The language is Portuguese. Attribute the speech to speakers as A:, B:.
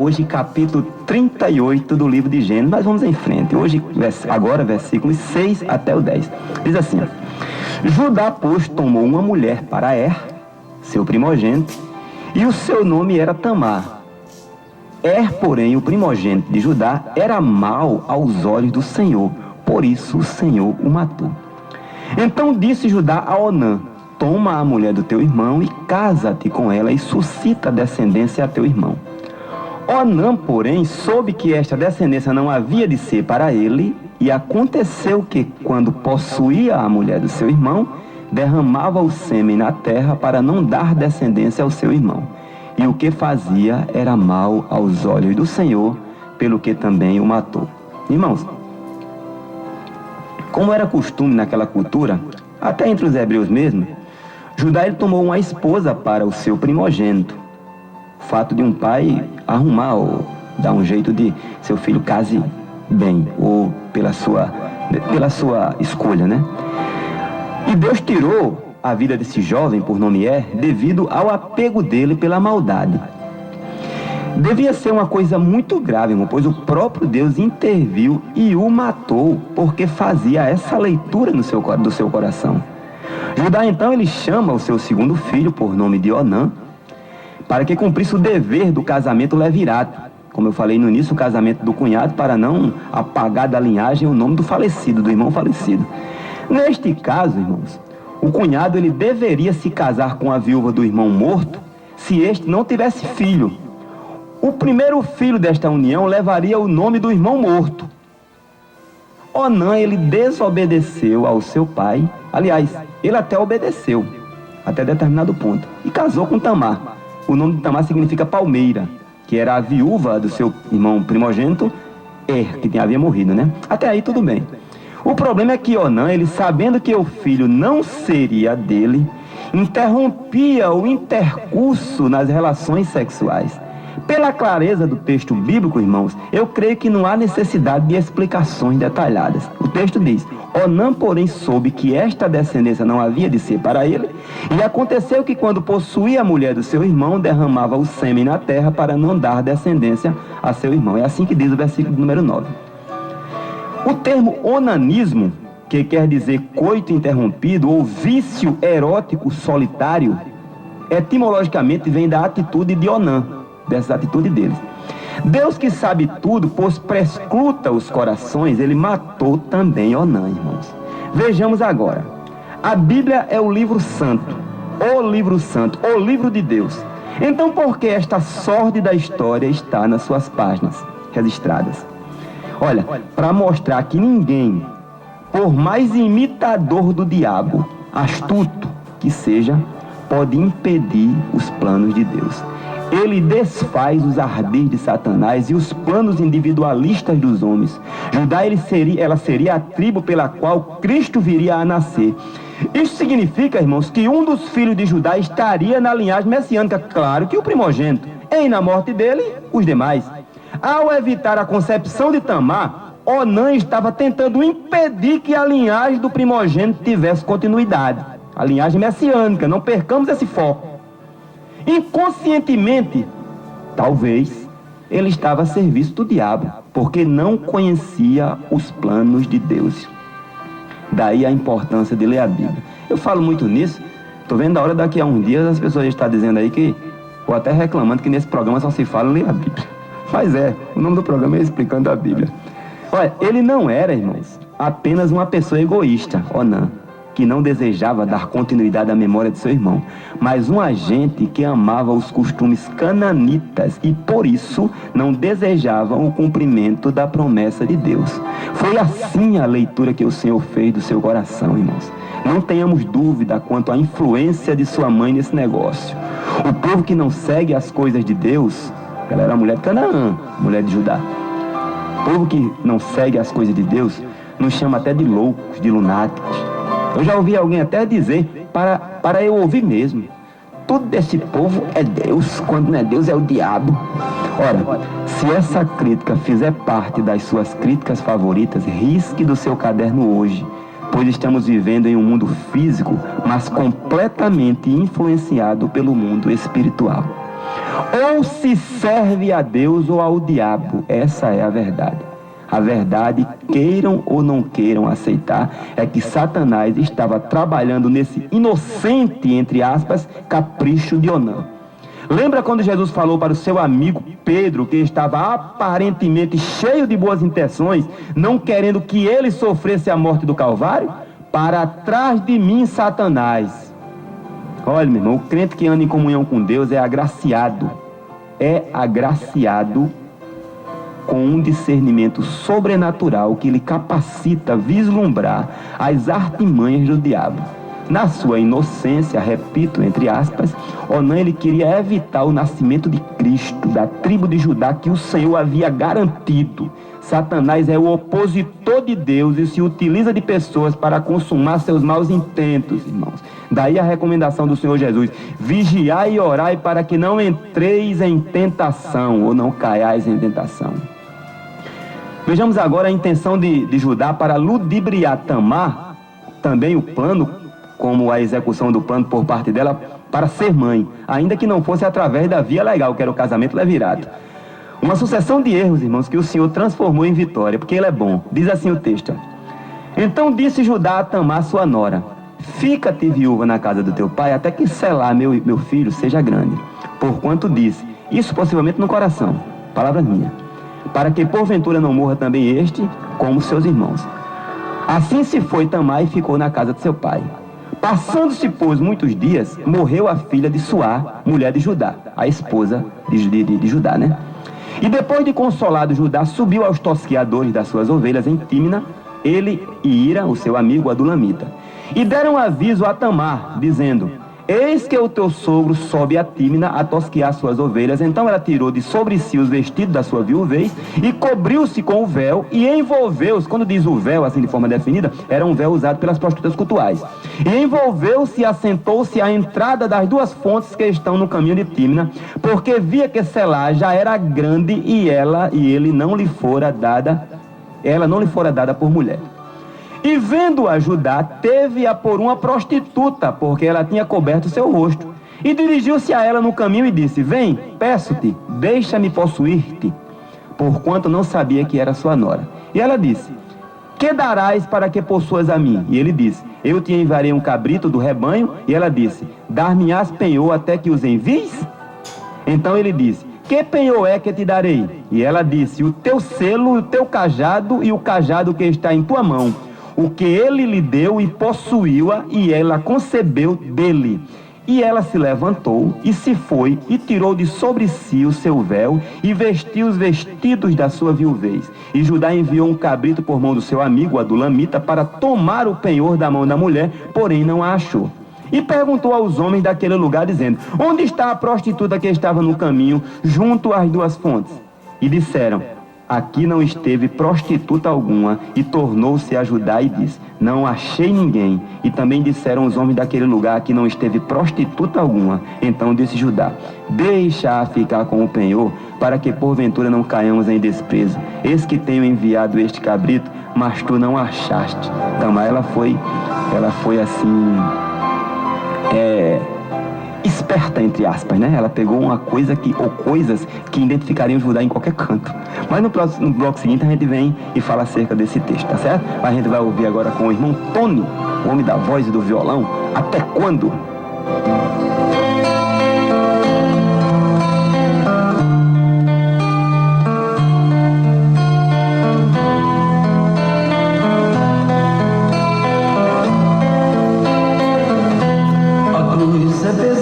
A: Hoje, capítulo 38 do livro de Gênesis. Mas vamos em frente. Hoje, agora, versículos 6 até o 10. Diz assim: Judá, pois, tomou uma mulher para seu primogênito, e o seu nome era Tamar. Porém, o primogênito de Judá, era mau aos olhos do Senhor, por isso o Senhor o matou. Então disse Judá a Onã: Toma a mulher do teu irmão e casa-te com ela e suscita descendência a teu irmão. Onã, porém, soube que esta descendência não havia de ser para ele, e aconteceu que, quando possuía a mulher do seu irmão, derramava o sêmen na terra para não dar descendência ao seu irmão. E o que fazia era mal aos olhos do Senhor, pelo que também o matou. Irmãos, como era costume naquela cultura, até entre os hebreus mesmo, Judá ele tomou uma esposa para o seu primogênito. O fato de um pai arrumar ou dar um jeito de seu filho case bem, ou pela sua escolha, né? E Deus tirou a vida desse jovem, por nome devido ao apego dele pela maldade. Devia ser uma coisa muito grave, irmão, pois o próprio Deus interviu e o matou, porque fazia essa leitura do seu coração. Judá, então, ele chama o seu segundo filho, por nome de Onã, para que cumprisse o dever do casamento levirato. Como eu falei no início, o casamento do cunhado, para não apagar da linhagem o nome do falecido, do irmão falecido. Neste caso, irmãos, o cunhado ele deveria se casar com a viúva do irmão morto, se este não tivesse filho. O primeiro filho desta união levaria o nome do irmão morto. Onã, ele desobedeceu ao seu pai. Aliás, ele até obedeceu, até determinado ponto, e casou com Tamar. O nome de Tamar significa palmeira, que era a viúva do seu irmão primogênito, que havia morrido, né? Até aí tudo bem. O problema é que Onã, ele sabendo que o filho não seria dele, interrompia o intercurso nas relações sexuais. Pela clareza do texto bíblico, irmãos, eu creio que não há necessidade de explicações detalhadas. O texto diz: Onã, porém, soube que esta descendência não havia de ser para ele, e aconteceu que, quando possuía a mulher do seu irmão, derramava o sêmen na terra para não dar descendência a seu irmão. É assim que diz o versículo número 9. O termo onanismo, que quer dizer coito interrompido ou vício erótico solitário, etimologicamente vem da atitude de Onã, dessa atitude deles. Deus, que sabe tudo, pois prescruta os corações, ele matou também Onã, irmãos. Vejamos agora. A Bíblia é o livro santo, o livro de Deus. Então, por que esta sórdida história está nas suas páginas registradas? Olha, para mostrar que ninguém, por mais imitador do diabo, astuto que seja, pode impedir os planos de Deus. Ele desfaz os ardis de Satanás e os planos individualistas dos homens. Judá, ela seria a tribo pela qual Cristo viria a nascer. Isso significa, irmãos, que um dos filhos de Judá estaria na linhagem messiânica. Claro que o primogênito, e na morte dele, os demais. Ao evitar a concepção de Tamar, Onã estava tentando impedir que a linhagem do primogênito tivesse continuidade. A linhagem messiânica, não percamos esse foco. Inconscientemente, talvez, ele estava a serviço do diabo, porque não conhecia os planos de Deus. Daí a importância de ler a Bíblia. Eu falo muito nisso, estou vendo a hora daqui a uns dias as pessoas estão dizendo aí que, ou até reclamando que nesse programa só se fala ler a Bíblia. Mas o nome do programa é Explicando a Bíblia. Olha, ele não era, irmãos, apenas uma pessoa egoísta, Onã, que não desejava dar continuidade à memória de seu irmão, mas um agente que amava os costumes cananitas e, por isso, não desejava o cumprimento da promessa de Deus. Foi assim a leitura que o Senhor fez do seu coração, irmãos. Não tenhamos dúvida quanto à influência de sua mãe nesse negócio. O povo que não segue as coisas de Deus, ela era a mulher de Canaã, mulher de Judá. O povo que não segue as coisas de Deus nos chama até de loucos, de lunáticos. Eu já ouvi alguém até dizer, para eu ouvir mesmo, tudo desse povo é Deus, quando não é Deus é o diabo. Ora, se essa crítica fizer parte das suas críticas favoritas, risque do seu caderno hoje, pois estamos vivendo em um mundo físico, mas completamente influenciado pelo mundo espiritual. Ou se serve a Deus ou ao diabo. Essa é a verdade. A verdade, queiram ou não queiram aceitar, é que Satanás estava trabalhando nesse inocente, entre aspas, capricho de Onã. Lembra quando Jesus falou para o seu amigo Pedro, que estava aparentemente cheio de boas intenções, não querendo que ele sofresse a morte do Calvário? Para trás de mim, Satanás. Olha, meu irmão, o crente que anda em comunhão com Deus é agraciado. É agraciado com um discernimento sobrenatural que lhe capacita a vislumbrar as artimanhas do diabo. Na sua inocência, repito, entre aspas, Onã ele queria evitar o nascimento de Cristo, da tribo de Judá que o Senhor havia garantido. Satanás é o opositor de Deus e se utiliza de pessoas para consumar seus maus intentos, irmãos. Daí a recomendação do Senhor Jesus: vigiai e orai para que não entreis em tentação, ou não caiais em tentação. Vejamos agora a intenção de Judá para ludibriar Tamar, também o plano, como a execução do plano por parte dela, para ser mãe, ainda que não fosse através da via legal, que era o casamento levirado. Uma sucessão de erros, irmãos, que o Senhor transformou em vitória, porque Ele é bom. Diz assim o texto: então disse Judá a Tamar, sua nora: fica-te viúva na casa do teu pai, até que Selá, meu filho, seja grande. Porquanto disse, isso possivelmente no coração, palavras minhas, para que porventura não morra também este, como seus irmãos. Assim se foi Tamar e ficou na casa de seu pai. Passando-se, pois, muitos dias, morreu a filha de Suá, mulher de Judá, a esposa de Judá, né? E depois de consolado Judá, subiu aos tosqueadores das suas ovelhas em Tímina, ele e Ira, o seu amigo Adulamita. E deram aviso a Tamar, dizendo: eis que o teu sogro sobe a Tímina a tosquear suas ovelhas. Então ela tirou de sobre si os vestidos da sua viuvez e cobriu-se com o véu e envolveu-se. Quando diz o véu, assim de forma definida, era um véu usado pelas prostitutas cultuais. E envolveu-se e assentou-se à entrada das duas fontes que estão no caminho de Tímina, porque via que Selá já era grande e ela não lhe fora dada por mulher. E vendo-a Judá, teve-a por uma prostituta, porque ela tinha coberto seu rosto. E dirigiu-se a ela no caminho e disse: vem, peço-te, deixa-me possuir-te, porquanto não sabia que era sua nora. E ela disse: que darás para que possuas a mim? E ele disse: eu te enviarei um cabrito do rebanho. E ela disse: dar-me-ás penhor até que os envies? Então ele disse: que penhor é que te darei? E ela disse: o teu selo, o teu cajado e o cajado que está em tua mão. O que ele lhe deu, e possuiu-a, e ela concebeu dele. E ela se levantou e se foi e tirou de sobre si o seu véu e vestiu os vestidos da sua viuvez. E Judá enviou um cabrito por mão do seu amigo Adulamita para tomar o penhor da mão da mulher, porém não a achou. E perguntou aos homens daquele lugar, dizendo: onde está a prostituta que estava no caminho, junto às duas fontes? E disseram: aqui não esteve prostituta alguma. E tornou-se a Judá e disse: não achei ninguém. E também disseram os homens daquele lugar: aqui não esteve prostituta alguma. Então disse Judá: deixa-a ficar com o penhor, para que porventura não caiamos em desprezo. Eis que tenho enviado este cabrito, mas tu não achaste. Tamar, ela foi assim, esperta, entre aspas, né? Ela pegou uma coisa ou coisas que identificariam Judá em qualquer canto. Mas no bloco seguinte a gente vem e fala acerca desse texto, tá certo? A gente vai ouvir agora com o irmão Tony, o homem da voz e do violão, Até Quando?
B: A cruz é pesada,